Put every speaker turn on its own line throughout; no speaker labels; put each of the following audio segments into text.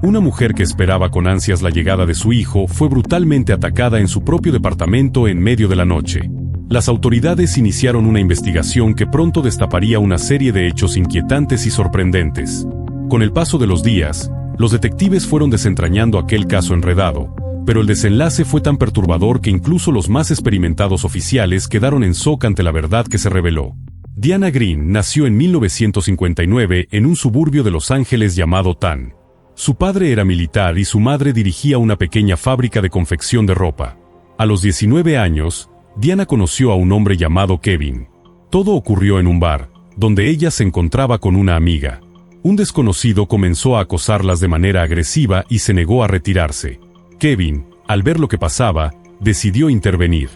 Una mujer que esperaba con ansias la llegada de su hijo fue brutalmente atacada en su propio departamento en medio de la noche. Las autoridades iniciaron una investigación que pronto destaparía una serie de hechos inquietantes y sorprendentes. Con el paso de los días, los detectives fueron desentrañando aquel caso enredado, pero el desenlace fue tan perturbador que incluso los más experimentados oficiales quedaron en shock ante la verdad que se reveló. Diana Green nació en 1959 en un suburbio de Los Ángeles llamado Tan. Su padre era militar y su madre dirigía una pequeña fábrica de confección de ropa. A los 19 años, Diana conoció a un hombre llamado Kevin. Todo ocurrió en un bar, donde ella se encontraba con una amiga. Un desconocido comenzó a acosarlas de manera agresiva y se negó a retirarse. Kevin, al ver lo que pasaba, decidió intervenir.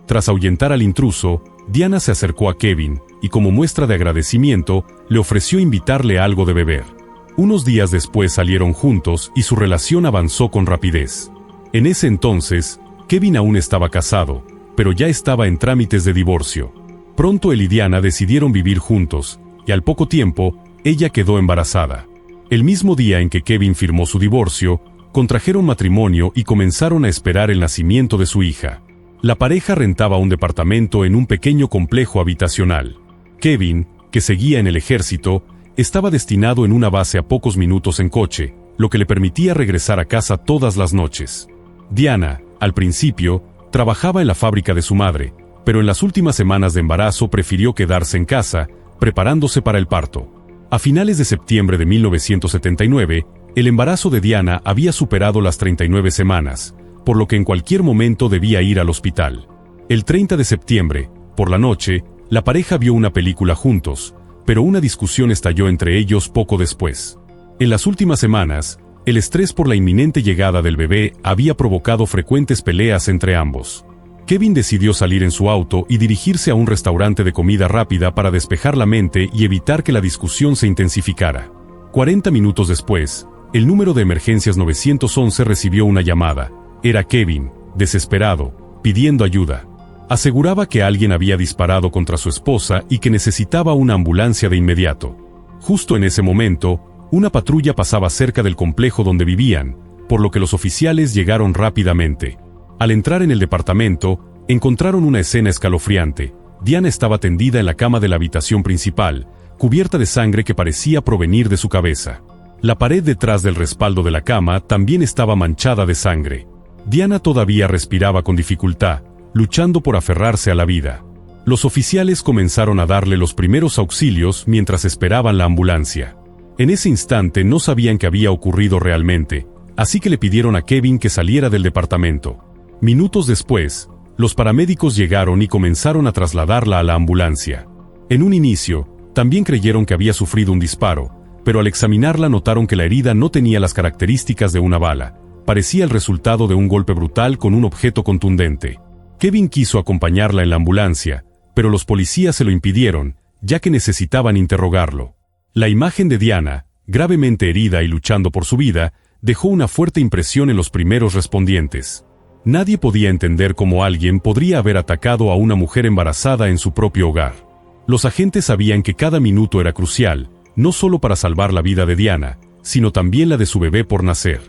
Tras ahuyentar al intruso, Diana se acercó a Kevin, y como muestra de agradecimiento, le ofreció invitarle algo de beber. Unos días después salieron juntos y su relación avanzó con rapidez. En ese entonces, Kevin aún estaba casado, pero ya estaba en trámites de divorcio. Pronto él y Diana decidieron vivir juntos, y al poco tiempo, ella quedó embarazada. El mismo día en que Kevin firmó su divorcio, contrajeron matrimonio y comenzaron a esperar el nacimiento de su hija. La pareja rentaba un departamento en un pequeño complejo habitacional. Kevin, que seguía en el ejército, estaba destinado en una base a pocos minutos en coche, lo que le permitía regresar a casa todas las noches. Diana, al principio, trabajaba en la fábrica de su madre, pero en las últimas semanas de embarazo prefirió quedarse en casa, preparándose para el parto. A finales de septiembre de 1979, el embarazo de Diana había superado las 39 semanas, por lo que en cualquier momento debía ir al hospital. El 30 de septiembre, por la noche, la pareja vio una película juntos, pero una discusión estalló entre ellos poco después. En las últimas semanas, el estrés por la inminente llegada del bebé había provocado frecuentes peleas entre ambos. Kevin decidió salir en su auto y dirigirse a un restaurante de comida rápida para despejar la mente y evitar que la discusión se intensificara. 40 minutos después, el número de emergencias 911 recibió una llamada. Era Kevin, desesperado, pidiendo ayuda. Aseguraba que alguien había disparado contra su esposa y que necesitaba una ambulancia de inmediato. Justo en ese momento, una patrulla pasaba cerca del complejo donde vivían, por lo que los oficiales llegaron rápidamente. Al entrar en el departamento, encontraron una escena escalofriante. Diana estaba tendida en la cama de la habitación principal, cubierta de sangre que parecía provenir de su cabeza. La pared detrás del respaldo de la cama también estaba manchada de sangre. Diana todavía respiraba con dificultad, luchando por aferrarse a la vida. Los oficiales comenzaron a darle los primeros auxilios mientras esperaban la ambulancia. En ese instante no sabían qué había ocurrido realmente, así que le pidieron a Kevin que saliera del departamento. Minutos después, los paramédicos llegaron y comenzaron a trasladarla a la ambulancia. En un inicio, también creyeron que había sufrido un disparo, pero al examinarla notaron que la herida no tenía las características de una bala. Parecía el resultado de un golpe brutal con un objeto contundente. Kevin quiso acompañarla en la ambulancia, pero los policías se lo impidieron, ya que necesitaban interrogarlo. La imagen de Diana, gravemente herida y luchando por su vida, dejó una fuerte impresión en los primeros respondientes. Nadie podía entender cómo alguien podría haber atacado a una mujer embarazada en su propio hogar. Los agentes sabían que cada minuto era crucial, no solo para salvar la vida de Diana, sino también la de su bebé por nacer.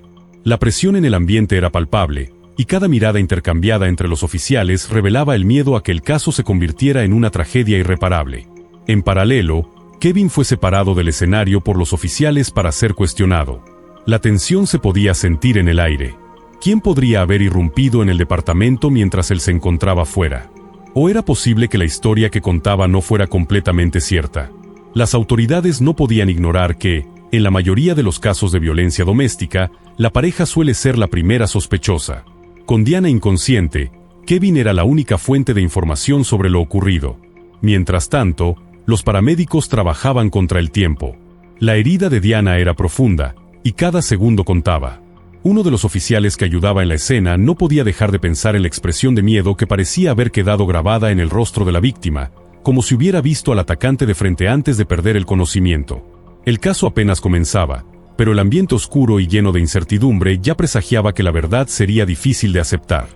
La presión en el ambiente era palpable, y cada mirada intercambiada entre los oficiales revelaba el miedo a que el caso se convirtiera en una tragedia irreparable. En paralelo, Kevin fue separado del escenario por los oficiales para ser cuestionado. La tensión se podía sentir en el aire. ¿Quién podría haber irrumpido en el departamento mientras él se encontraba fuera? ¿O era posible que la historia que contaba no fuera completamente cierta? Las autoridades no podían ignorar que, en la mayoría de los casos de violencia doméstica, la pareja suele ser la primera sospechosa. Con Diana inconsciente, Kevin era la única fuente de información sobre lo ocurrido. Mientras tanto, los paramédicos trabajaban contra el tiempo. La herida de Diana era profunda, y cada segundo contaba. Uno de los oficiales que ayudaba en la escena no podía dejar de pensar en la expresión de miedo que parecía haber quedado grabada en el rostro de la víctima, como si hubiera visto al atacante de frente antes de perder el conocimiento. El caso apenas comenzaba, pero el ambiente oscuro y lleno de incertidumbre ya presagiaba que la verdad sería difícil de aceptar.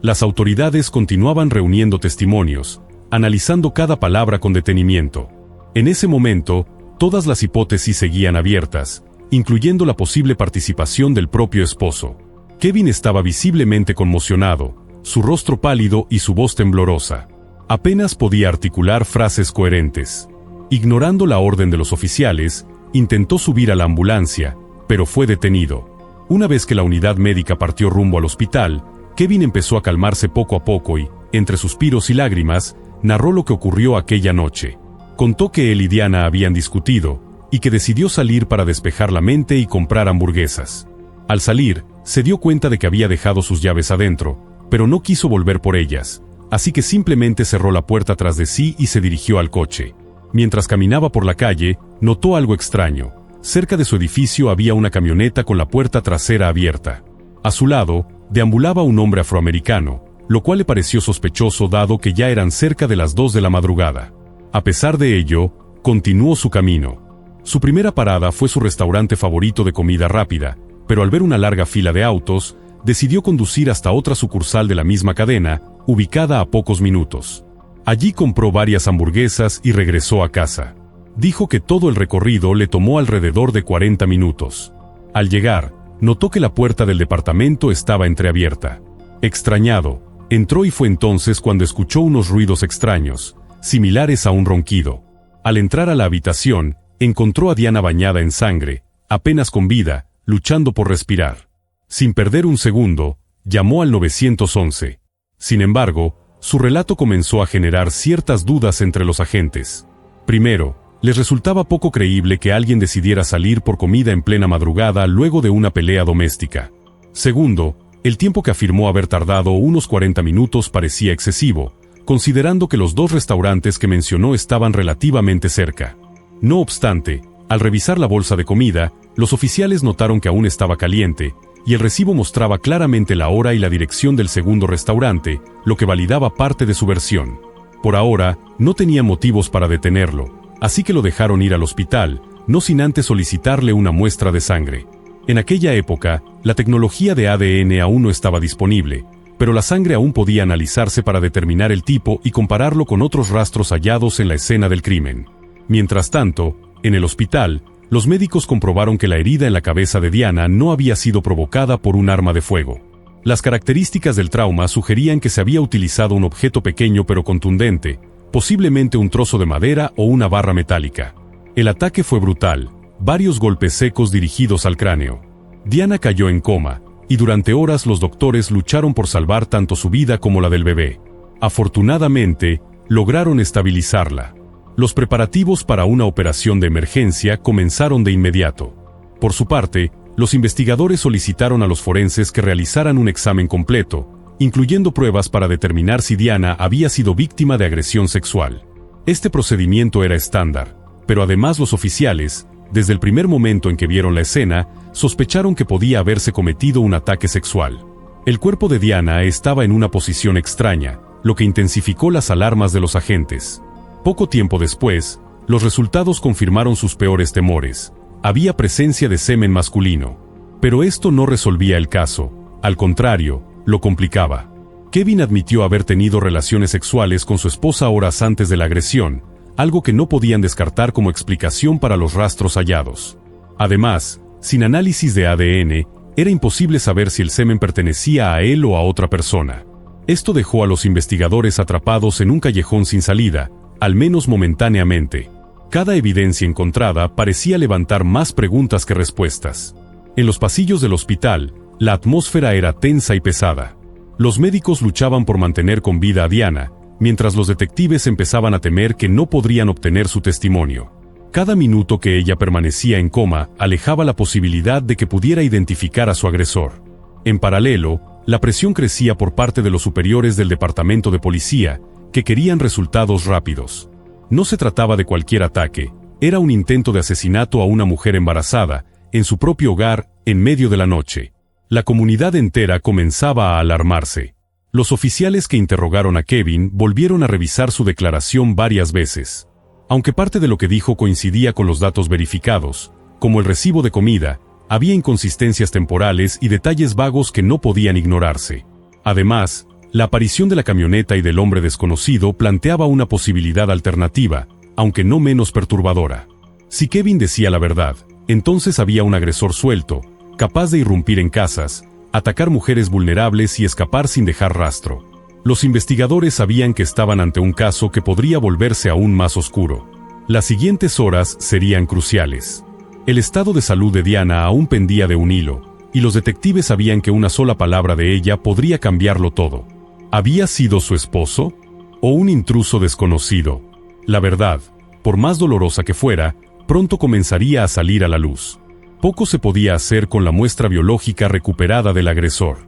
Las autoridades continuaban reuniendo testimonios, analizando cada palabra con detenimiento. En ese momento, todas las hipótesis seguían abiertas, incluyendo la posible participación del propio esposo. Kevin estaba visiblemente conmocionado, su rostro pálido y su voz temblorosa. Apenas podía articular frases coherentes. Ignorando la orden de los oficiales, intentó subir a la ambulancia, pero fue detenido. Una vez que la unidad médica partió rumbo al hospital, Kevin empezó a calmarse poco a poco y, entre suspiros y lágrimas, narró lo que ocurrió aquella noche. Contó que él y Diana habían discutido, y que decidió salir para despejar la mente y comprar hamburguesas. Al salir, se dio cuenta de que había dejado sus llaves adentro, pero no quiso volver por ellas, así que simplemente cerró la puerta tras de sí y se dirigió al coche. Mientras caminaba por la calle, notó algo extraño. Cerca de su edificio había una camioneta con la puerta trasera abierta. A su lado, deambulaba un hombre afroamericano, lo cual le pareció sospechoso dado que ya eran cerca de las 2 de la madrugada. A pesar de ello, continuó su camino. Su primera parada fue su restaurante favorito de comida rápida, pero al ver una larga fila de autos, decidió conducir hasta otra sucursal de la misma cadena, ubicada a pocos minutos. Allí compró varias hamburguesas y regresó a casa. Dijo que todo el recorrido le tomó alrededor de 40 minutos. Al llegar, notó que la puerta del departamento estaba entreabierta. Extrañado, entró y fue entonces cuando escuchó unos ruidos extraños, similares a un ronquido. Al entrar a la habitación, encontró a Diana bañada en sangre, apenas con vida, luchando por respirar. Sin perder un segundo, llamó al 911. Sin embargo, su relato comenzó a generar ciertas dudas entre los agentes. Primero, les resultaba poco creíble que alguien decidiera salir por comida en plena madrugada luego de una pelea doméstica. Segundo, el tiempo que afirmó haber tardado unos 40 minutos parecía excesivo, considerando que los 2 restaurantes que mencionó estaban relativamente cerca. No obstante, al revisar la bolsa de comida, los oficiales notaron que aún estaba caliente, y el recibo mostraba claramente la hora y la dirección del segundo restaurante, lo que validaba parte de su versión. Por ahora, no tenían motivos para detenerlo, así que lo dejaron ir al hospital, no sin antes solicitarle una muestra de sangre. En aquella época, la tecnología de ADN aún no estaba disponible, pero la sangre aún podía analizarse para determinar el tipo y compararlo con otros rastros hallados en la escena del crimen. Mientras tanto, en el hospital, los médicos comprobaron que la herida en la cabeza de Diana no había sido provocada por un arma de fuego. Las características del trauma sugerían que se había utilizado un objeto pequeño pero contundente, posiblemente un trozo de madera o una barra metálica. El ataque fue brutal, varios golpes secos dirigidos al cráneo. Diana cayó en coma, y durante horas los doctores lucharon por salvar tanto su vida como la del bebé. Afortunadamente, lograron estabilizarla. Los preparativos para una operación de emergencia comenzaron de inmediato. Por su parte, los investigadores solicitaron a los forenses que realizaran un examen completo, incluyendo pruebas para determinar si Diana había sido víctima de agresión sexual. Este procedimiento era estándar, pero además los oficiales, desde el primer momento en que vieron la escena, sospecharon que podía haberse cometido un ataque sexual. El cuerpo de Diana estaba en una posición extraña, lo que intensificó las alarmas de los agentes. Poco tiempo después, los resultados confirmaron sus peores temores. Había presencia de semen masculino. Pero esto no resolvía el caso, al contrario, lo complicaba. Kevin admitió haber tenido relaciones sexuales con su esposa horas antes de la agresión, algo que no podían descartar como explicación para los rastros hallados. Además, sin análisis de ADN, era imposible saber si el semen pertenecía a él o a otra persona. Esto dejó a los investigadores atrapados en un callejón sin salida, al menos momentáneamente. Cada evidencia encontrada parecía levantar más preguntas que respuestas. En los pasillos del hospital, la atmósfera era tensa y pesada. Los médicos luchaban por mantener con vida a Diana, mientras los detectives empezaban a temer que no podrían obtener su testimonio. Cada minuto que ella permanecía en coma alejaba la posibilidad de que pudiera identificar a su agresor. En paralelo, la presión crecía por parte de los superiores del departamento de policía, que querían resultados rápidos. No se trataba de cualquier ataque, era un intento de asesinato a una mujer embarazada, en su propio hogar, en medio de la noche. La comunidad entera comenzaba a alarmarse. Los oficiales que interrogaron a Kevin volvieron a revisar su declaración varias veces. Aunque parte de lo que dijo coincidía con los datos verificados, como el recibo de comida, había inconsistencias temporales y detalles vagos que no podían ignorarse. Además, la aparición de la camioneta y del hombre desconocido planteaba una posibilidad alternativa, aunque no menos perturbadora. Si Kevin decía la verdad, Entonces había un agresor suelto, capaz de irrumpir en casas, atacar mujeres vulnerables y escapar sin dejar rastro. Los investigadores sabían que estaban ante un caso que podría volverse aún más oscuro. Las siguientes horas serían cruciales. El estado de salud de Diana aún pendía de un hilo, y los detectives sabían que una sola palabra de ella podría cambiarlo todo. ¿Había sido su esposo? ¿O un intruso desconocido? La verdad, por más dolorosa que fuera, pronto comenzaría a salir a la luz. Poco se podía hacer con la muestra biológica recuperada del agresor.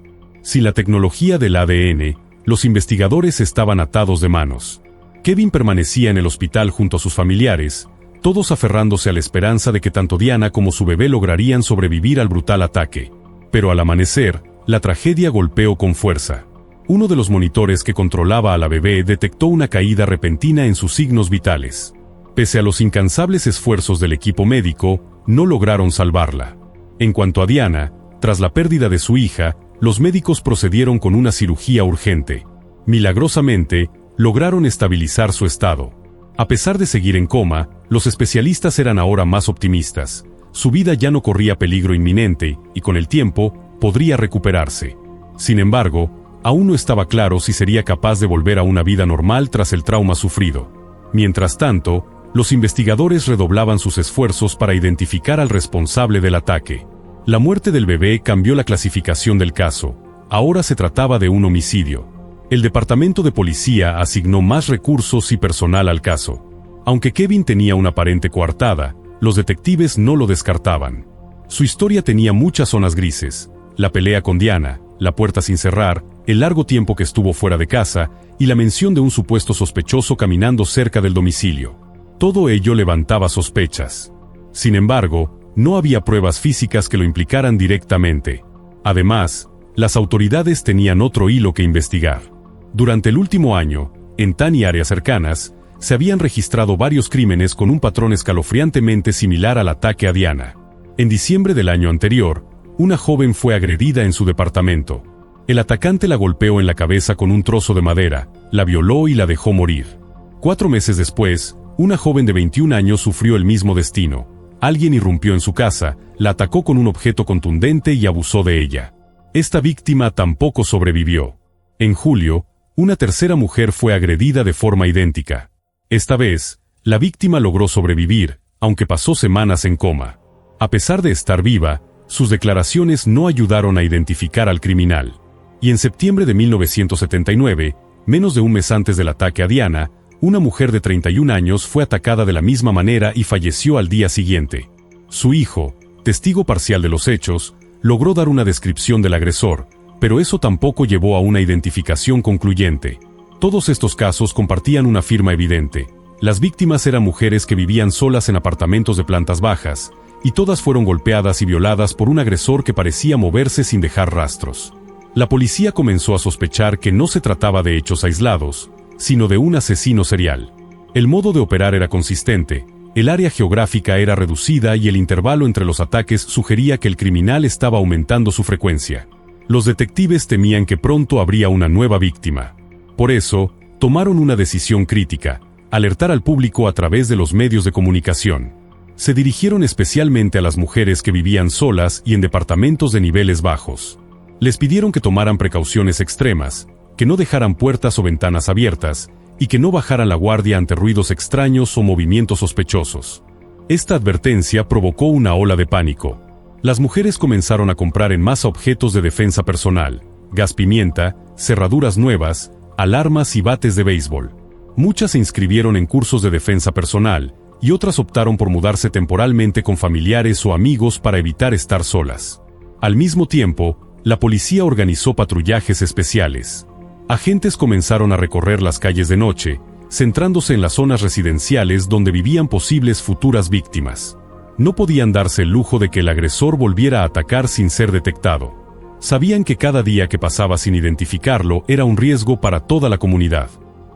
Sin la tecnología del ADN, los investigadores estaban atados de manos. Kevin permanecía en el hospital junto a sus familiares, todos aferrándose a la esperanza de que tanto Diana como su bebé lograrían sobrevivir al brutal ataque. Pero al amanecer, la tragedia golpeó con fuerza. Uno de los monitores que controlaba a la bebé detectó una caída repentina en sus signos vitales. Pese a los incansables esfuerzos del equipo médico, no lograron salvarla. En cuanto a Diana, tras la pérdida de su hija, los médicos procedieron con una cirugía urgente. Milagrosamente, lograron estabilizar su estado. A pesar de seguir en coma, los especialistas eran ahora más optimistas. Su vida ya no corría peligro inminente, y con el tiempo, podría recuperarse. Sin embargo, aún no estaba claro si sería capaz de volver a una vida normal tras el trauma sufrido. Mientras tanto, los investigadores redoblaban sus esfuerzos para identificar al responsable del ataque. La muerte del bebé cambió la clasificación del caso. Ahora se trataba de un homicidio. El departamento de policía asignó más recursos y personal al caso. Aunque Kevin tenía una aparente coartada, los detectives no lo descartaban. Su historia tenía muchas zonas grises: la pelea con Diana, la puerta sin cerrar, el largo tiempo que estuvo fuera de casa, y la mención de un supuesto sospechoso caminando cerca del domicilio. Todo ello levantaba sospechas. Sin embargo, no había pruebas físicas que lo implicaran directamente. Además, las autoridades tenían otro hilo que investigar. Durante el último año, en Tan y áreas cercanas, se habían registrado varios crímenes con un patrón escalofriantemente similar al ataque a Diana. En diciembre del año anterior, una joven fue agredida en su departamento. El atacante la golpeó en la cabeza con un trozo de madera, la violó y la dejó morir. 4 meses después, una joven de 21 años sufrió el mismo destino. Alguien irrumpió en su casa, la atacó con un objeto contundente y abusó de ella. Esta víctima tampoco sobrevivió. En julio, una tercera mujer fue agredida de forma idéntica. Esta vez, la víctima logró sobrevivir, aunque pasó semanas en coma. A pesar de estar viva, sus declaraciones no ayudaron a identificar al criminal. Y en septiembre de 1979, menos de un mes antes del ataque a Diana, una mujer de 31 años fue atacada de la misma manera y falleció al día siguiente. Su hijo, testigo parcial de los hechos, logró dar una descripción del agresor, pero eso tampoco llevó a una identificación concluyente. Todos estos casos compartían una firma evidente: las víctimas eran mujeres que vivían solas en apartamentos de plantas bajas, y todas fueron golpeadas y violadas por un agresor que parecía moverse sin dejar rastros. La policía comenzó a sospechar que no se trataba de hechos aislados, sino de un asesino serial. El modo de operar era consistente, el área geográfica era reducida y el intervalo entre los ataques sugería que el criminal estaba aumentando su frecuencia. Los detectives temían que pronto habría una nueva víctima. Por eso, tomaron una decisión crítica: alertar al público a través de los medios de comunicación. Se dirigieron especialmente a las mujeres que vivían solas y en departamentos de niveles bajos. Les pidieron que tomaran precauciones extremas, que no dejaran puertas o ventanas abiertas, y que no bajaran la guardia ante ruidos extraños o movimientos sospechosos. Esta advertencia provocó una ola de pánico. Las mujeres comenzaron a comprar en masa objetos de defensa personal: gas pimienta, cerraduras nuevas, alarmas y bates de béisbol. Muchas se inscribieron en cursos de defensa personal, y otras optaron por mudarse temporalmente con familiares o amigos para evitar estar solas. Al mismo tiempo, la policía organizó patrullajes especiales. Agentes comenzaron a recorrer las calles de noche, centrándose en las zonas residenciales donde vivían posibles futuras víctimas. No podían darse el lujo de que el agresor volviera a atacar sin ser detectado. Sabían que cada día que pasaba sin identificarlo era un riesgo para toda la comunidad.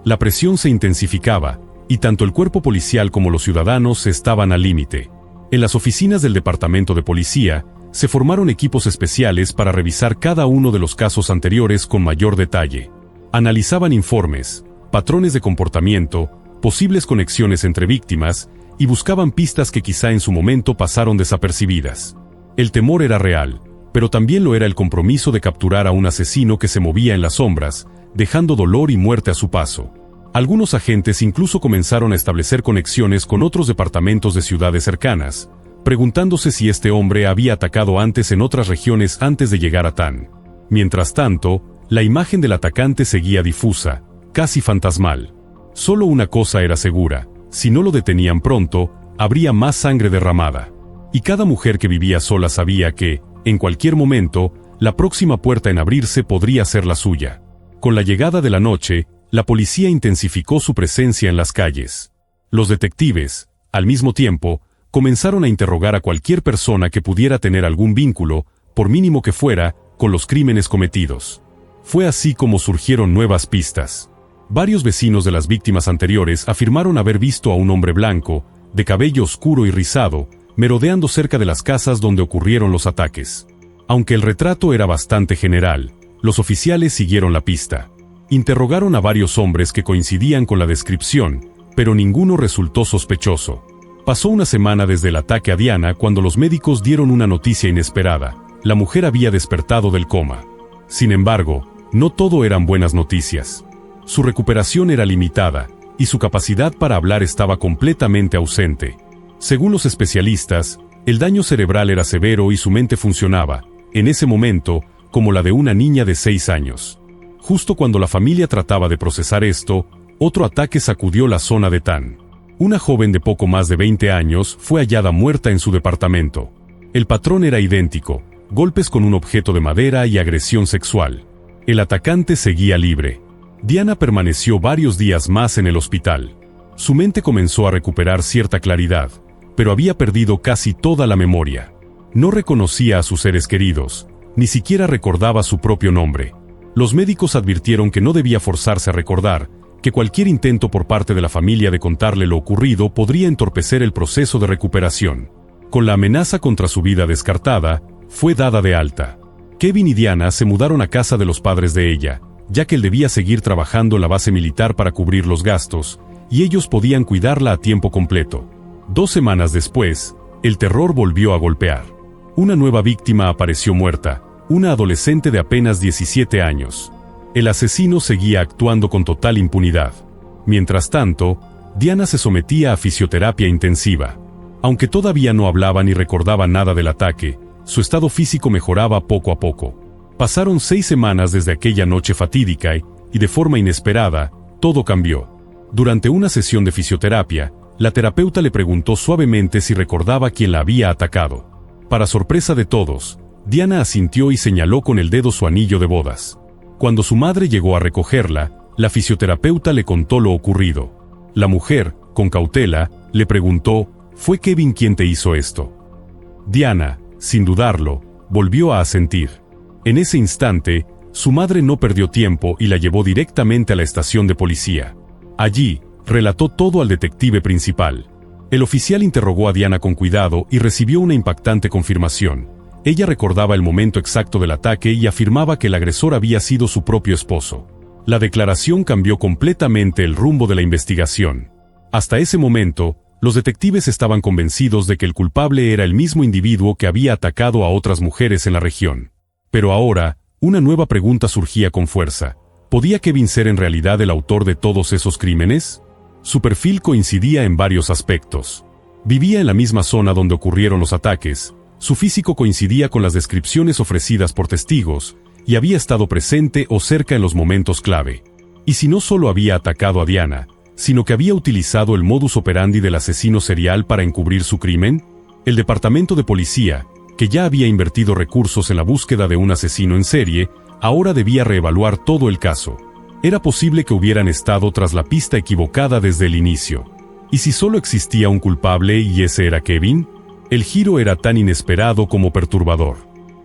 La presión se intensificaba, y tanto el cuerpo policial como los ciudadanos estaban al límite. En las oficinas del departamento de policía, se formaron equipos especiales para revisar cada uno de los casos anteriores con mayor detalle. Analizaban informes, patrones de comportamiento, posibles conexiones entre víctimas, y buscaban pistas que quizá en su momento pasaron desapercibidas. El temor era real, pero también lo era el compromiso de capturar a un asesino que se movía en las sombras, dejando dolor y muerte a su paso. Algunos agentes incluso comenzaron a establecer conexiones con otros departamentos de ciudades cercanas, preguntándose si este hombre había atacado antes en otras regiones antes de llegar a Tan. Mientras tanto, la imagen del atacante seguía difusa, casi fantasmal. Solo una cosa era segura: si no lo detenían pronto, habría más sangre derramada. Y cada mujer que vivía sola sabía que, en cualquier momento, la próxima puerta en abrirse podría ser la suya. Con la llegada de la noche, la policía intensificó su presencia en las calles. Los detectives, al mismo tiempo, comenzaron a interrogar a cualquier persona que pudiera tener algún vínculo, por mínimo que fuera, con los crímenes cometidos. Fue así como surgieron nuevas pistas. Varios vecinos de las víctimas anteriores afirmaron haber visto a un hombre blanco, de cabello oscuro y rizado, merodeando cerca de las casas donde ocurrieron los ataques. Aunque el retrato era bastante general, los oficiales siguieron la pista. Interrogaron a varios hombres que coincidían con la descripción, pero ninguno resultó sospechoso. Pasó una semana desde el ataque a Diana cuando los médicos dieron una noticia inesperada: la mujer había despertado del coma. Sin embargo, no todo eran buenas noticias. Su recuperación era limitada, y su capacidad para hablar estaba completamente ausente. Según los especialistas, el daño cerebral era severo y su mente funcionaba, en ese momento, como la de una niña de 6 años. Justo cuando la familia trataba de procesar esto, otro ataque sacudió la zona de Tan. Una joven de poco más de 20 años fue hallada muerta en su departamento. El patrón era idéntico: golpes con un objeto de madera y agresión sexual. El atacante seguía libre. Diana permaneció varios días más en el hospital. Su mente comenzó a recuperar cierta claridad, pero había perdido casi toda la memoria. No reconocía a sus seres queridos, ni siquiera recordaba su propio nombre. Los médicos advirtieron que no debía forzarse a recordar, que cualquier intento por parte de la familia de contarle lo ocurrido podría entorpecer el proceso de recuperación. Con la amenaza contra su vida descartada, fue dada de alta. Kevin y Diana se mudaron a casa de los padres de ella, ya que él debía seguir trabajando en la base militar para cubrir los gastos, y ellos podían cuidarla a tiempo completo. 2 semanas después, el terror volvió a golpear. Una nueva víctima apareció muerta, una adolescente de apenas 17 años. El asesino seguía actuando con total impunidad. Mientras tanto, Diana se sometía a fisioterapia intensiva. Aunque todavía no hablaba ni recordaba nada del ataque, su estado físico mejoraba poco a poco. Pasaron 6 semanas desde aquella noche fatídica y de forma inesperada, todo cambió. Durante una sesión de fisioterapia, la terapeuta le preguntó suavemente si recordaba quién la había atacado. Para sorpresa de todos, Diana asintió y señaló con el dedo su anillo de bodas. Cuando su madre llegó a recogerla, la fisioterapeuta le contó lo ocurrido. La mujer, con cautela, le preguntó: ¿fue Kevin quien te hizo esto? Diana, sin dudarlo, volvió a asentir. En ese instante, su madre no perdió tiempo y la llevó directamente a la estación de policía. Allí, relató todo al detective principal. El oficial interrogó a Diana con cuidado y recibió una impactante confirmación. Ella recordaba el momento exacto del ataque y afirmaba que el agresor había sido su propio esposo. La declaración cambió completamente el rumbo de la investigación. Hasta ese momento, los detectives estaban convencidos de que el culpable era el mismo individuo que había atacado a otras mujeres en la región. Pero ahora, una nueva pregunta surgía con fuerza: ¿podía Kevin ser en realidad el autor de todos esos crímenes? Su perfil coincidía en varios aspectos. Vivía en la misma zona donde ocurrieron los ataques, su físico coincidía con las descripciones ofrecidas por testigos, y había estado presente o cerca en los momentos clave. Y si no solo había atacado a Diana, sino que había utilizado el modus operandi del asesino serial para encubrir su crimen, el departamento de policía, que ya había invertido recursos en la búsqueda de un asesino en serie, ahora debía reevaluar todo el caso. Era posible que hubieran estado tras la pista equivocada desde el inicio. ¿Y si solo existía un culpable y ese era Kevin? El giro era tan inesperado como perturbador.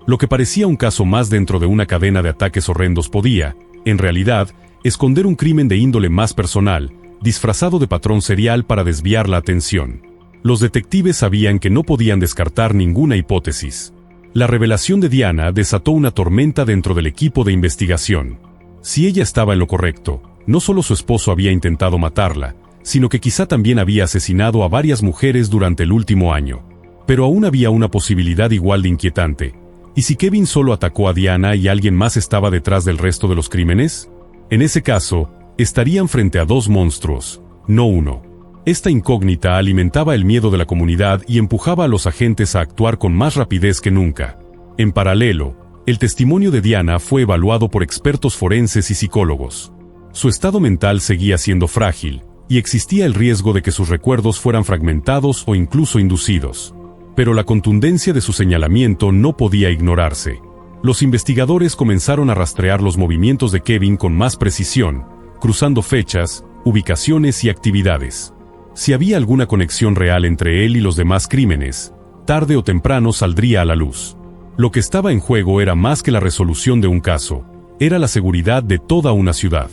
Lo que parecía un caso más dentro de una cadena de ataques horrendos podía, en realidad, esconder un crimen de índole más personal, disfrazado de patrón serial para desviar la atención. Los detectives sabían que no podían descartar ninguna hipótesis. La revelación de Diana desató una tormenta dentro del equipo de investigación. Si ella estaba en lo correcto, no solo su esposo había intentado matarla, sino que quizá también había asesinado a varias mujeres durante el último año. Pero aún había una posibilidad igual de inquietante. ¿Y si Kevin solo atacó a Diana y alguien más estaba detrás del resto de los crímenes? En ese caso, estarían frente a dos monstruos, no uno. Esta incógnita alimentaba el miedo de la comunidad y empujaba a los agentes a actuar con más rapidez que nunca. En paralelo, el testimonio de Diana fue evaluado por expertos forenses y psicólogos. Su estado mental seguía siendo frágil, y existía el riesgo de que sus recuerdos fueran fragmentados o incluso inducidos. Pero la contundencia de su señalamiento no podía ignorarse. Los investigadores comenzaron a rastrear los movimientos de Kevin con más precisión, cruzando fechas, ubicaciones y actividades. Si había alguna conexión real entre él y los demás crímenes, tarde o temprano saldría a la luz. Lo que estaba en juego era más que la resolución de un caso, era la seguridad de toda una ciudad.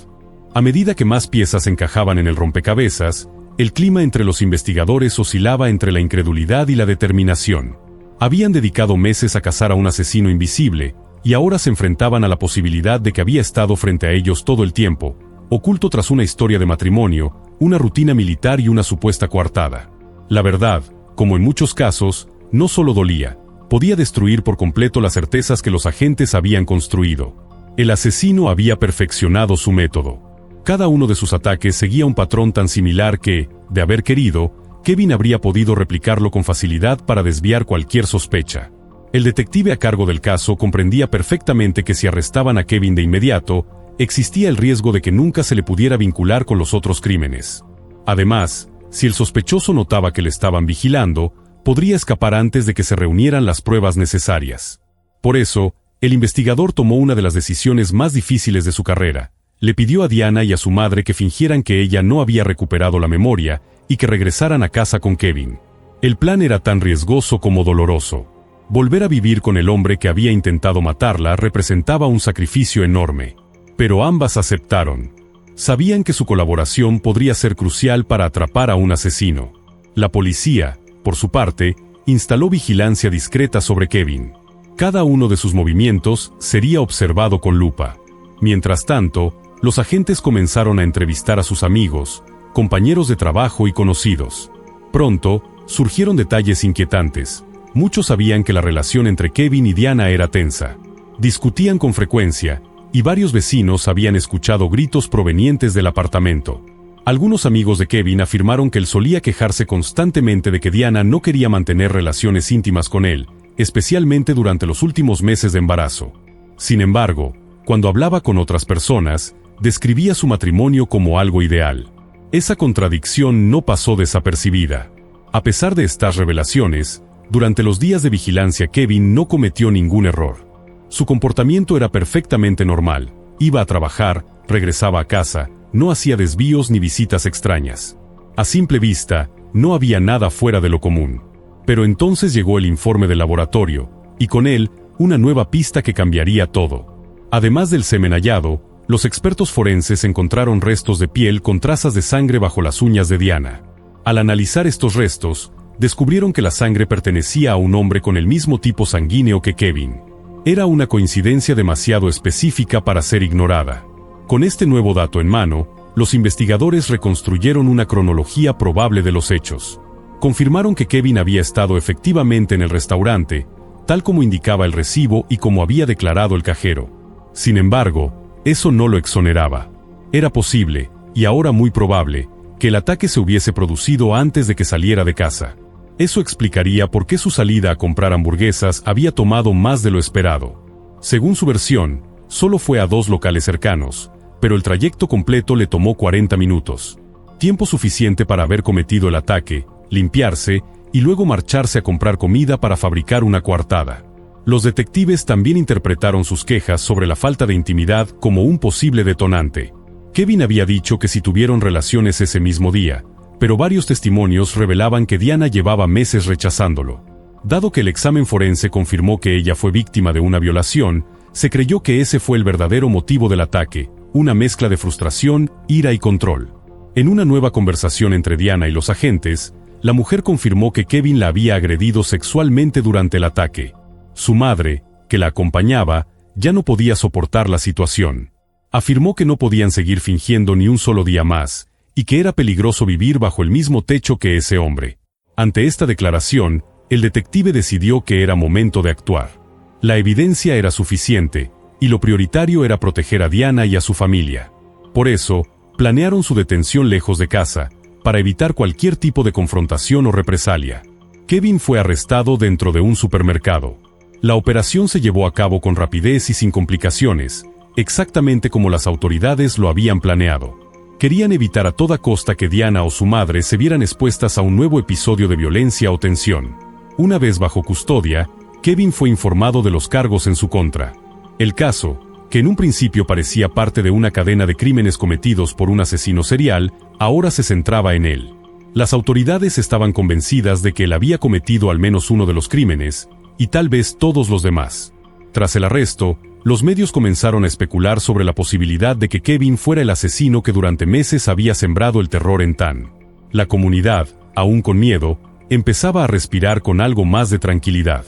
A medida que más piezas encajaban en el rompecabezas, el clima entre los investigadores oscilaba entre la incredulidad y la determinación. Habían dedicado meses a cazar a un asesino invisible, y ahora se enfrentaban a la posibilidad de que había estado frente a ellos todo el tiempo, oculto tras una historia de matrimonio, una rutina militar y una supuesta coartada. La verdad, como en muchos casos, no solo dolía, podía destruir por completo las certezas que los agentes habían construido. El asesino había perfeccionado su método. Cada uno de sus ataques seguía un patrón tan similar que, de haber querido, Kevin habría podido replicarlo con facilidad para desviar cualquier sospecha. El detective a cargo del caso comprendía perfectamente que si arrestaban a Kevin de inmediato, existía el riesgo de que nunca se le pudiera vincular con los otros crímenes. Además, si el sospechoso notaba que le estaban vigilando, podría escapar antes de que se reunieran las pruebas necesarias. Por eso, el investigador tomó una de las decisiones más difíciles de su carrera. Le pidió a Diana y a su madre que fingieran que ella no había recuperado la memoria y que regresaran a casa con Kevin. El plan era tan riesgoso como doloroso. Volver a vivir con el hombre que había intentado matarla representaba un sacrificio enorme. Pero ambas aceptaron. Sabían que su colaboración podría ser crucial para atrapar a un asesino. La policía, por su parte, instaló vigilancia discreta sobre Kevin. Cada uno de sus movimientos sería observado con lupa. Mientras tanto, los agentes comenzaron a entrevistar a sus amigos, compañeros de trabajo y conocidos. Pronto, surgieron detalles inquietantes. Muchos sabían que la relación entre Kevin y Diana era tensa. Discutían con frecuencia, y varios vecinos habían escuchado gritos provenientes del apartamento. Algunos amigos de Kevin afirmaron que él solía quejarse constantemente de que Diana no quería mantener relaciones íntimas con él, especialmente durante los últimos meses de embarazo. Sin embargo, cuando hablaba con otras personas, describía su matrimonio como algo ideal. Esa contradicción no pasó desapercibida. A pesar de estas revelaciones, durante los días de vigilancia Kevin no cometió ningún error. Su comportamiento era perfectamente normal. Iba a trabajar, regresaba a casa, no hacía desvíos ni visitas extrañas. A simple vista, no había nada fuera de lo común. Pero entonces llegó el informe del laboratorio, y con él, una nueva pista que cambiaría todo. Además del semen hallado, los expertos forenses encontraron restos de piel con trazas de sangre bajo las uñas de Diana. Al analizar estos restos, descubrieron que la sangre pertenecía a un hombre con el mismo tipo sanguíneo que Kevin. Era una coincidencia demasiado específica para ser ignorada. Con este nuevo dato en mano, los investigadores reconstruyeron una cronología probable de los hechos. Confirmaron que Kevin había estado efectivamente en el restaurante, tal como indicaba el recibo y como había declarado el cajero. Sin embargo, eso no lo exoneraba. Era posible, y ahora muy probable, que el ataque se hubiese producido antes de que saliera de casa. Eso explicaría por qué su salida a comprar hamburguesas había tomado más de lo esperado. Según su versión, solo fue a 2 locales cercanos, pero el trayecto completo le tomó 40 minutos. Tiempo suficiente para haber cometido el ataque, limpiarse, y luego marcharse a comprar comida para fabricar una coartada. Los detectives también interpretaron sus quejas sobre la falta de intimidad como un posible detonante. Kevin había dicho que si tuvieron relaciones ese mismo día, pero varios testimonios revelaban que Diana llevaba meses rechazándolo. Dado que el examen forense confirmó que ella fue víctima de una violación, se creyó que ese fue el verdadero motivo del ataque, una mezcla de frustración, ira y control. En una nueva conversación entre Diana y los agentes, la mujer confirmó que Kevin la había agredido sexualmente durante el ataque. Su madre, que la acompañaba, ya no podía soportar la situación. Afirmó que no podían seguir fingiendo ni un solo día más, y que era peligroso vivir bajo el mismo techo que ese hombre. Ante esta declaración, el detective decidió que era momento de actuar. La evidencia era suficiente, y lo prioritario era proteger a Diana y a su familia. Por eso, planearon su detención lejos de casa, para evitar cualquier tipo de confrontación o represalia. Kevin fue arrestado dentro de un supermercado. La operación se llevó a cabo con rapidez y sin complicaciones, exactamente como las autoridades lo habían planeado. Querían evitar a toda costa que Diana o su madre se vieran expuestas a un nuevo episodio de violencia o tensión. Una vez bajo custodia, Kevin fue informado de los cargos en su contra. El caso, que en un principio parecía parte de una cadena de crímenes cometidos por un asesino serial, ahora se centraba en él. Las autoridades estaban convencidas de que él había cometido al menos uno de los crímenes, y tal vez todos los demás. Tras el arresto, los medios comenzaron a especular sobre la posibilidad de que Kevin fuera el asesino que durante meses había sembrado el terror en Tan. La comunidad, aún con miedo, empezaba a respirar con algo más de tranquilidad.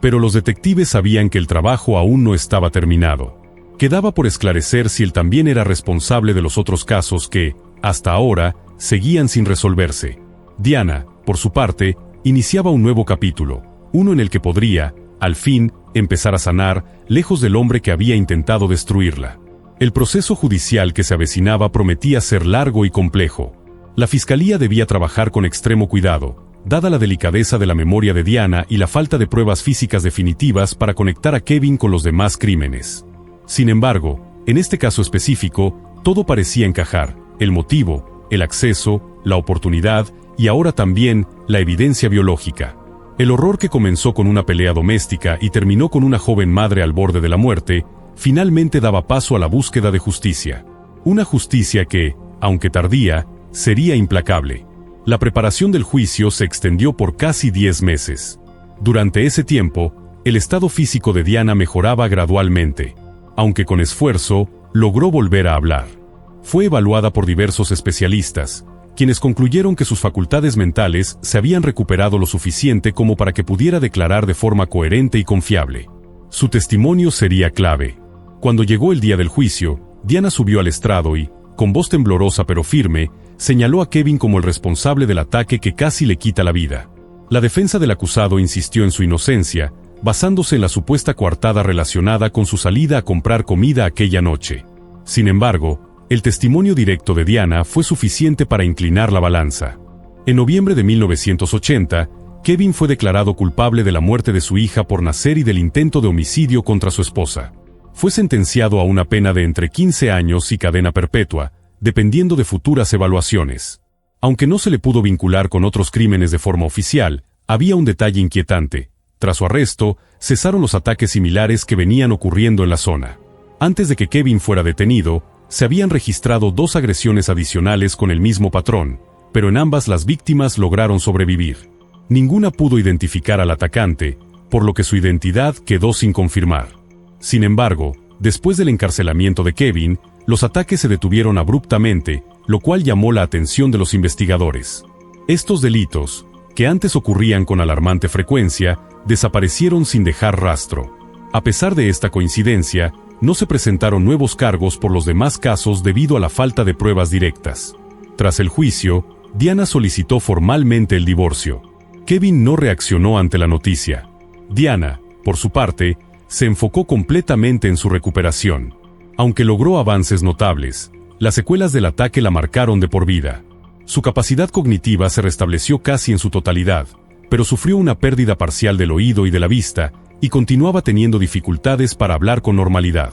Pero los detectives sabían que el trabajo aún no estaba terminado. Quedaba por esclarecer si él también era responsable de los otros casos que, hasta ahora, seguían sin resolverse. Diana, por su parte, iniciaba un nuevo capítulo, uno en el que podría, al fin, empezar a sanar, lejos del hombre que había intentado destruirla. El proceso judicial que se avecinaba prometía ser largo y complejo. La fiscalía debía trabajar con extremo cuidado, dada la delicadeza de la memoria de Diana y la falta de pruebas físicas definitivas para conectar a Kevin con los demás crímenes. Sin embargo, en este caso específico, todo parecía encajar: el motivo, el acceso, la oportunidad y ahora también la evidencia biológica. El horror que comenzó con una pelea doméstica y terminó con una joven madre al borde de la muerte, finalmente daba paso a la búsqueda de justicia. Una justicia que, aunque tardía, sería implacable. La preparación del juicio se extendió por casi 10 meses. Durante ese tiempo, el estado físico de Diana mejoraba gradualmente. Aunque con esfuerzo, logró volver a hablar. Fue evaluada por diversos especialistas, quienes concluyeron que sus facultades mentales se habían recuperado lo suficiente como para que pudiera declarar de forma coherente y confiable. Su testimonio sería clave. Cuando llegó el día del juicio, Diana subió al estrado y, con voz temblorosa pero firme, señaló a Kevin como el responsable del ataque que casi le quita la vida. La defensa del acusado insistió en su inocencia, basándose en la supuesta coartada relacionada con su salida a comprar comida aquella noche. Sin embargo, el testimonio directo de Diana fue suficiente para inclinar la balanza. En noviembre de 1980, Kevin fue declarado culpable de la muerte de su hija por nacer y del intento de homicidio contra su esposa. Fue sentenciado a una pena de entre 15 años y cadena perpetua, dependiendo de futuras evaluaciones. Aunque no se le pudo vincular con otros crímenes de forma oficial, había un detalle inquietante. Tras su arresto, cesaron los ataques similares que venían ocurriendo en la zona. Antes de que Kevin fuera detenido, se habían registrado 2 agresiones adicionales con el mismo patrón, pero en ambas las víctimas lograron sobrevivir. Ninguna pudo identificar al atacante, por lo que su identidad quedó sin confirmar. Sin embargo, después del encarcelamiento de Kevin, los ataques se detuvieron abruptamente, lo cual llamó la atención de los investigadores. Estos delitos, que antes ocurrían con alarmante frecuencia, desaparecieron sin dejar rastro. A pesar de esta coincidencia, no se presentaron nuevos cargos por los demás casos debido a la falta de pruebas directas. Tras el juicio, Diana solicitó formalmente el divorcio. Kevin no reaccionó ante la noticia. Diana, por su parte, se enfocó completamente en su recuperación. Aunque logró avances notables, las secuelas del ataque la marcaron de por vida. Su capacidad cognitiva se restableció casi en su totalidad, pero sufrió una pérdida parcial del oído y de la vista, y continuaba teniendo dificultades para hablar con normalidad.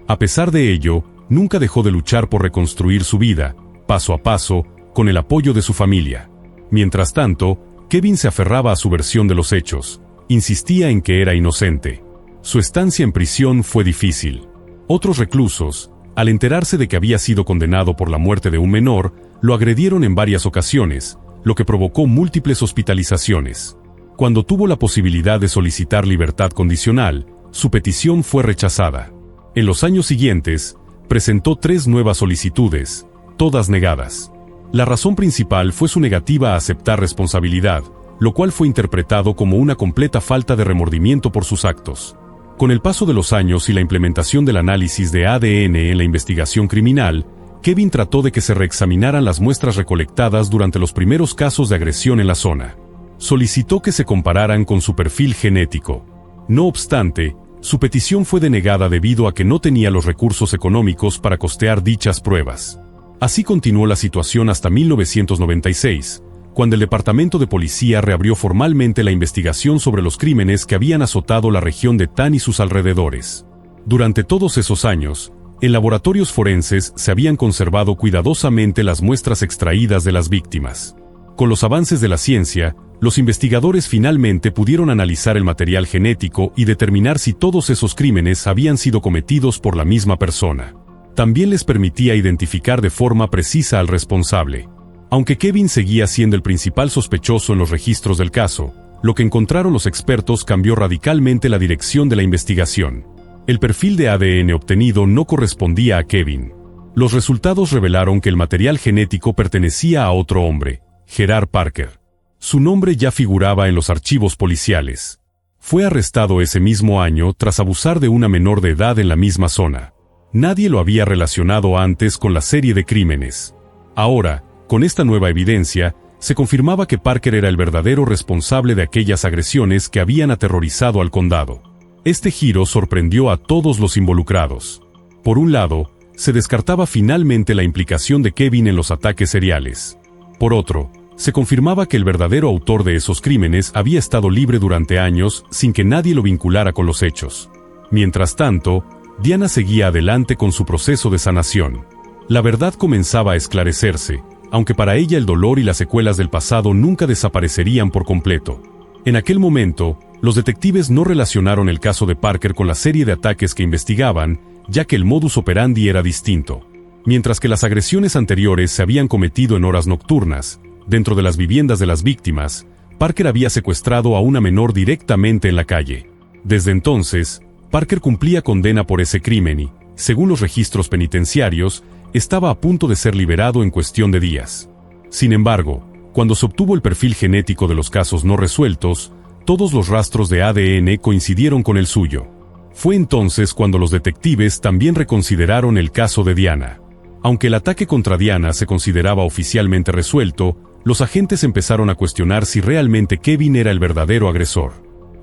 A pesar de ello, nunca dejó de luchar por reconstruir su vida, paso a paso, con el apoyo de su familia. Mientras tanto, Kevin se aferraba a su versión de los hechos, insistía en que era inocente. Su estancia en prisión fue difícil. Otros reclusos, al enterarse de que había sido condenado por la muerte de un menor, lo agredieron en varias ocasiones, lo que provocó múltiples hospitalizaciones. Cuando tuvo la posibilidad de solicitar libertad condicional, su petición fue rechazada. En los años siguientes, presentó 3 nuevas solicitudes, todas negadas. La razón principal fue su negativa a aceptar responsabilidad, lo cual fue interpretado como una completa falta de remordimiento por sus actos. Con el paso de los años y la implementación del análisis de ADN en la investigación criminal, Kevin trató de que se reexaminaran las muestras recolectadas durante los primeros casos de agresión en la zona. Solicitó que se compararan con su perfil genético. No obstante, su petición fue denegada debido a que no tenía los recursos económicos para costear dichas pruebas. Así continuó la situación hasta 1996, cuando el Departamento de Policía reabrió formalmente la investigación sobre los crímenes que habían azotado la región de Tann y sus alrededores. Durante todos esos años, en laboratorios forenses se habían conservado cuidadosamente las muestras extraídas de las víctimas. Con los avances de la ciencia, los investigadores finalmente pudieron analizar el material genético y determinar si todos esos crímenes habían sido cometidos por la misma persona. También les permitía identificar de forma precisa al responsable. Aunque Kevin seguía siendo el principal sospechoso en los registros del caso, lo que encontraron los expertos cambió radicalmente la dirección de la investigación. El perfil de ADN obtenido no correspondía a Kevin. Los resultados revelaron que el material genético pertenecía a otro hombre, Gerard Parker. Su nombre ya figuraba en los archivos policiales. Fue arrestado ese mismo año tras abusar de una menor de edad en la misma zona. Nadie lo había relacionado antes con la serie de crímenes. Ahora, con esta nueva evidencia, se confirmaba que Parker era el verdadero responsable de aquellas agresiones que habían aterrorizado al condado. Este giro sorprendió a todos los involucrados. Por un lado, se descartaba finalmente la implicación de Kevin en los ataques seriales. Por otro, se confirmaba que el verdadero autor de esos crímenes había estado libre durante años sin que nadie lo vinculara con los hechos. Mientras tanto, Diana seguía adelante con su proceso de sanación. La verdad comenzaba a esclarecerse, aunque para ella el dolor y las secuelas del pasado nunca desaparecerían por completo. En aquel momento, los detectives no relacionaron el caso de Parker con la serie de ataques que investigaban, ya que el modus operandi era distinto. Mientras que las agresiones anteriores se habían cometido en horas nocturnas, dentro de las viviendas de las víctimas, Parker había secuestrado a una menor directamente en la calle. Desde entonces, Parker cumplía condena por ese crimen y, según los registros penitenciarios, estaba a punto de ser liberado en cuestión de días. Sin embargo, cuando se obtuvo el perfil genético de los casos no resueltos, todos los rastros de ADN coincidieron con el suyo. Fue entonces cuando los detectives también reconsideraron el caso de Diana. Aunque el ataque contra Diana se consideraba oficialmente resuelto, los agentes empezaron a cuestionar si realmente Kevin era el verdadero agresor.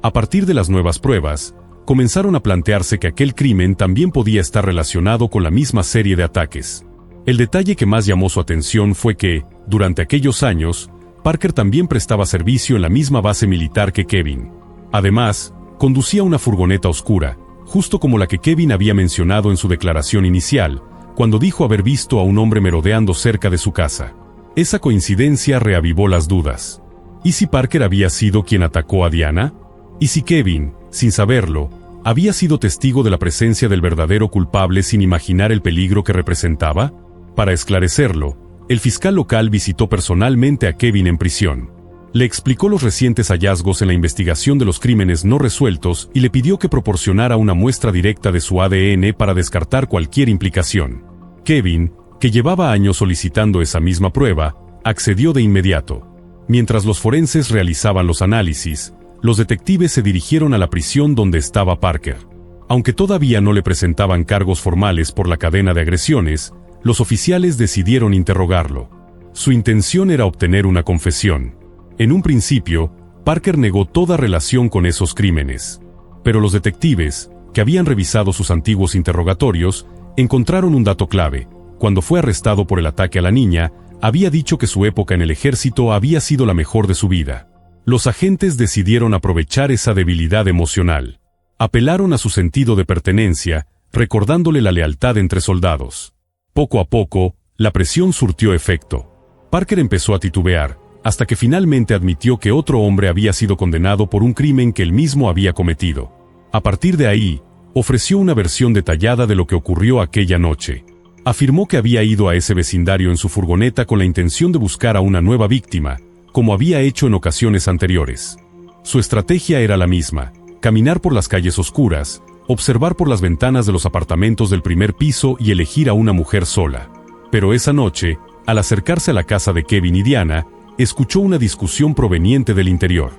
A partir de las nuevas pruebas, comenzaron a plantearse que aquel crimen también podía estar relacionado con la misma serie de ataques. El detalle que más llamó su atención fue que, durante aquellos años, Parker también prestaba servicio en la misma base militar que Kevin. Además, conducía una furgoneta oscura, justo como la que Kevin había mencionado en su declaración inicial, cuando dijo haber visto a un hombre merodeando cerca de su casa. Esa coincidencia reavivó las dudas. ¿Y si Parker había sido quien atacó a Diana? ¿Y si Kevin, sin saberlo, había sido testigo de la presencia del verdadero culpable sin imaginar el peligro que representaba? Para esclarecerlo, el fiscal local visitó personalmente a Kevin en prisión. Le explicó los recientes hallazgos en la investigación de los crímenes no resueltos y le pidió que proporcionara una muestra directa de su ADN para descartar cualquier implicación. Kevin, que llevaba años solicitando esa misma prueba, accedió de inmediato. Mientras los forenses realizaban los análisis, los detectives se dirigieron a la prisión donde estaba Parker. Aunque todavía no le presentaban cargos formales por la cadena de agresiones, los oficiales decidieron interrogarlo. Su intención era obtener una confesión. En un principio, Parker negó toda relación con esos crímenes. Pero los detectives, que habían revisado sus antiguos interrogatorios, encontraron un dato clave. Cuando fue arrestado por el ataque a la niña, había dicho que su época en el ejército había sido la mejor de su vida. Los agentes decidieron aprovechar esa debilidad emocional. Apelaron a su sentido de pertenencia, recordándole la lealtad entre soldados. Poco a poco, la presión surtió efecto. Parker empezó a titubear, hasta que finalmente admitió que otro hombre había sido condenado por un crimen que él mismo había cometido. A partir de ahí, ofreció una versión detallada de lo que ocurrió aquella noche. Afirmó que había ido a ese vecindario en su furgoneta con la intención de buscar a una nueva víctima, como había hecho en ocasiones anteriores. Su estrategia era la misma: caminar por las calles oscuras, observar por las ventanas de los apartamentos del primer piso y elegir a una mujer sola. Pero esa noche, al acercarse a la casa de Kevin y Diana, escuchó una discusión proveniente del interior.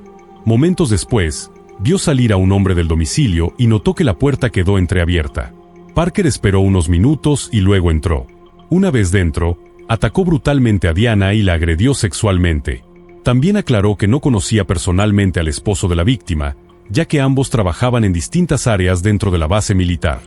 Momentos después, vio salir a un hombre del domicilio y notó que la puerta quedó entreabierta. Parker esperó unos minutos y luego entró. Una vez dentro, atacó brutalmente a Diana y la agredió sexualmente. También aclaró que no conocía personalmente al esposo de la víctima, ya que ambos trabajaban en distintas áreas dentro de la base militar.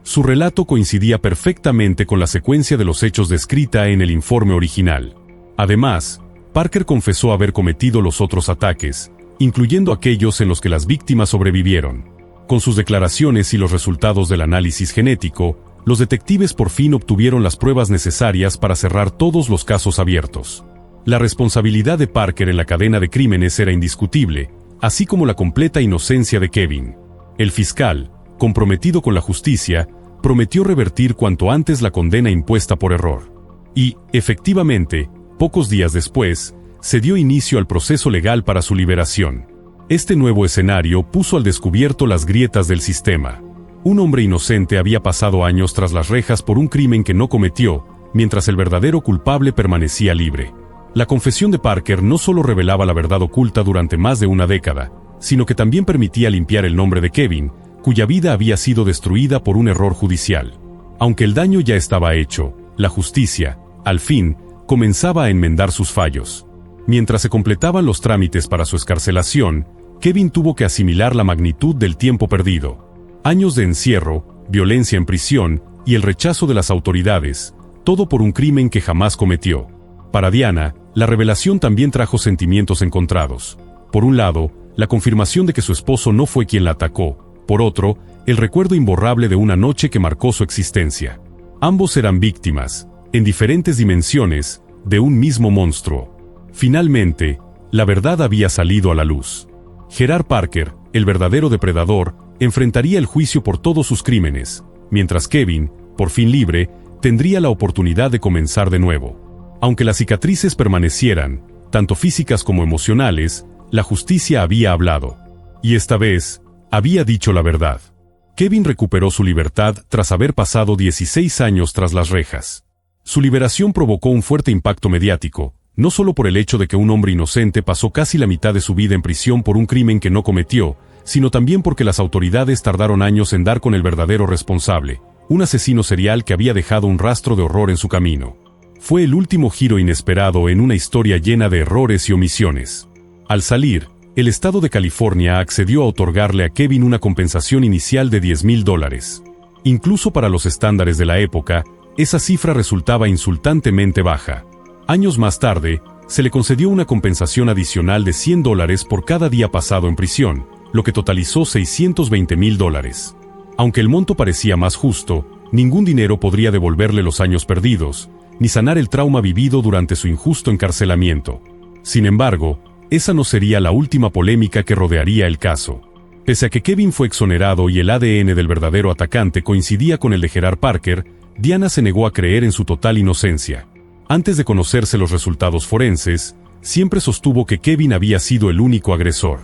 Su relato coincidía perfectamente con la secuencia de los hechos descrita en el informe original. Además, Parker confesó haber cometido los otros ataques, incluyendo aquellos en los que las víctimas sobrevivieron. Con sus declaraciones y los resultados del análisis genético, los detectives por fin obtuvieron las pruebas necesarias para cerrar todos los casos abiertos. La responsabilidad de Parker en la cadena de crímenes era indiscutible, así como la completa inocencia de Kevin. El fiscal, comprometido con la justicia, prometió revertir cuanto antes la condena impuesta por error. Y, efectivamente, pocos días después, se dio inicio al proceso legal para su liberación. Este nuevo escenario puso al descubierto las grietas del sistema. Un hombre inocente había pasado años tras las rejas por un crimen que no cometió, mientras el verdadero culpable permanecía libre. La confesión de Parker no solo revelaba la verdad oculta durante más de una década, sino que también permitía limpiar el nombre de Kevin, cuya vida había sido destruida por un error judicial. Aunque el daño ya estaba hecho, la justicia, al fin, comenzaba a enmendar sus fallos. Mientras se completaban los trámites para su excarcelación, Kevin tuvo que asimilar la magnitud del tiempo perdido. Años de encierro, violencia en prisión y el rechazo de las autoridades, todo por un crimen que jamás cometió. Para Diana, la revelación también trajo sentimientos encontrados. Por un lado, la confirmación de que su esposo no fue quien la atacó. Por otro, el recuerdo imborrable de una noche que marcó su existencia. Ambos eran víctimas, en diferentes dimensiones, de un mismo monstruo. Finalmente, la verdad había salido a la luz. Gerard Parker, el verdadero depredador, enfrentaría el juicio por todos sus crímenes, mientras Kevin, por fin libre, tendría la oportunidad de comenzar de nuevo. Aunque las cicatrices permanecieran, tanto físicas como emocionales, la justicia había hablado. Y esta vez, había dicho la verdad. Kevin recuperó su libertad tras haber pasado 16 años tras las rejas. Su liberación provocó un fuerte impacto mediático, no solo por el hecho de que un hombre inocente pasó casi la mitad de su vida en prisión por un crimen que no cometió, sino también porque las autoridades tardaron años en dar con el verdadero responsable, un asesino serial que había dejado un rastro de horror en su camino. Fue el último giro inesperado en una historia llena de errores y omisiones. Al salir, el estado de California accedió a otorgarle a Kevin una compensación inicial de $10,000. Incluso para los estándares de la época, esa cifra resultaba insultantemente baja. Años más tarde, se le concedió una compensación adicional de $100 por cada día pasado en prisión, lo que totalizó $620,000. Aunque el monto parecía más justo, ningún dinero podría devolverle los años perdidos, ni sanar el trauma vivido durante su injusto encarcelamiento. Sin embargo, esa no sería la última polémica que rodearía el caso. Pese a que Kevin fue exonerado y el ADN del verdadero atacante coincidía con el de Gerard Parker, Diana se negó a creer en su total inocencia. Antes de conocerse los resultados forenses, siempre sostuvo que Kevin había sido el único agresor.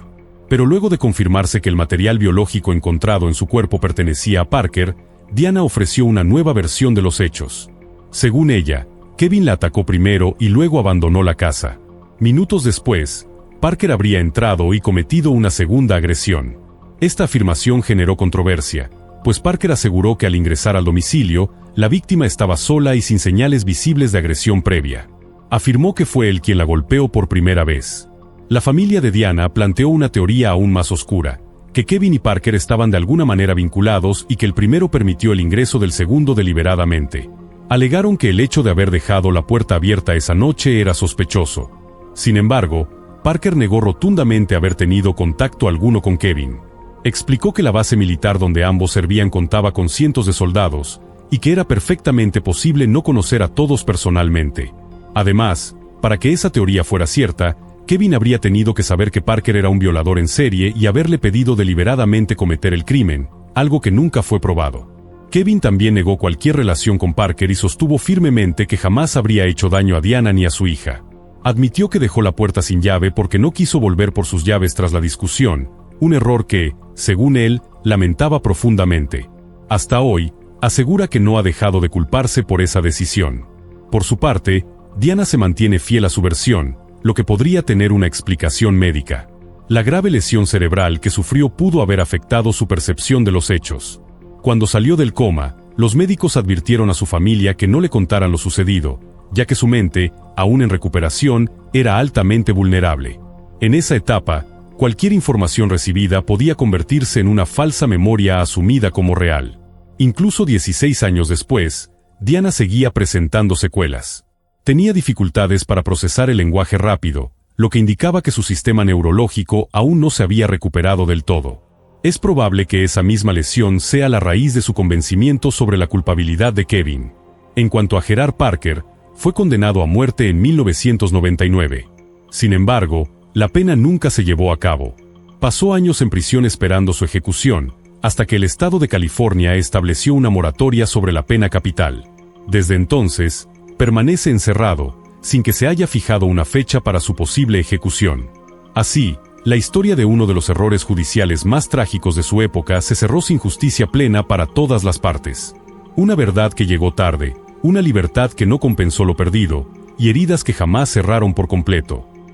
Pero luego de confirmarse que el material biológico encontrado en su cuerpo pertenecía a Parker, Diana ofreció una nueva versión de los hechos. Según ella, Kevin la atacó primero y luego abandonó la casa. Minutos después, Parker habría entrado y cometido una segunda agresión. Esta afirmación generó controversia, pues Parker aseguró que al ingresar al domicilio, la víctima estaba sola y sin señales visibles de agresión previa. Afirmó que fue él quien la golpeó por primera vez. La familia de Diana planteó una teoría aún más oscura, que Kevin y Parker estaban de alguna manera vinculados y que el primero permitió el ingreso del segundo deliberadamente. Alegaron que el hecho de haber dejado la puerta abierta esa noche era sospechoso. Sin embargo, Parker negó rotundamente haber tenido contacto alguno con Kevin. Explicó que la base militar donde ambos servían contaba con cientos de soldados, y que era perfectamente posible no conocer a todos personalmente. Además, para que esa teoría fuera cierta, Kevin habría tenido que saber que Parker era un violador en serie y haberle pedido deliberadamente cometer el crimen, algo que nunca fue probado. Kevin también negó cualquier relación con Parker y sostuvo firmemente que jamás habría hecho daño a Diana ni a su hija. Admitió que dejó la puerta sin llave porque no quiso volver por sus llaves tras la discusión, un error que, según él, lamentaba profundamente. Hasta hoy, asegura que no ha dejado de culparse por esa decisión. Por su parte, Diana se mantiene fiel a su versión, lo que podría tener una explicación médica. La grave lesión cerebral que sufrió pudo haber afectado su percepción de los hechos. Cuando salió del coma, Los médicos advirtieron a su familia que no le contaran lo sucedido, ya que su mente, aún en recuperación, era altamente vulnerable. En esa etapa, cualquier información recibida podía convertirse en una falsa memoria asumida como real. Incluso 16 años después, Diana seguía presentando secuelas. Tenía dificultades para procesar el lenguaje rápido, lo que indicaba que su sistema neurológico aún no se había recuperado del todo. Es probable que esa misma lesión sea la raíz de su convencimiento sobre la culpabilidad de Kevin. En cuanto a Gerard Parker, fue condenado a muerte en 1999. Sin embargo, la pena nunca se llevó a cabo. Pasó años en prisión esperando su ejecución, hasta que el estado de California estableció una moratoria sobre la pena capital. Desde entonces, permanece encerrado, sin que se haya fijado una fecha para su posible ejecución. Así, la historia de uno de los errores judiciales más trágicos de su época se cerró sin justicia plena para todas las partes. Una verdad que llegó tarde, una libertad que no compensó lo perdido, y heridas que jamás cerraron por completo.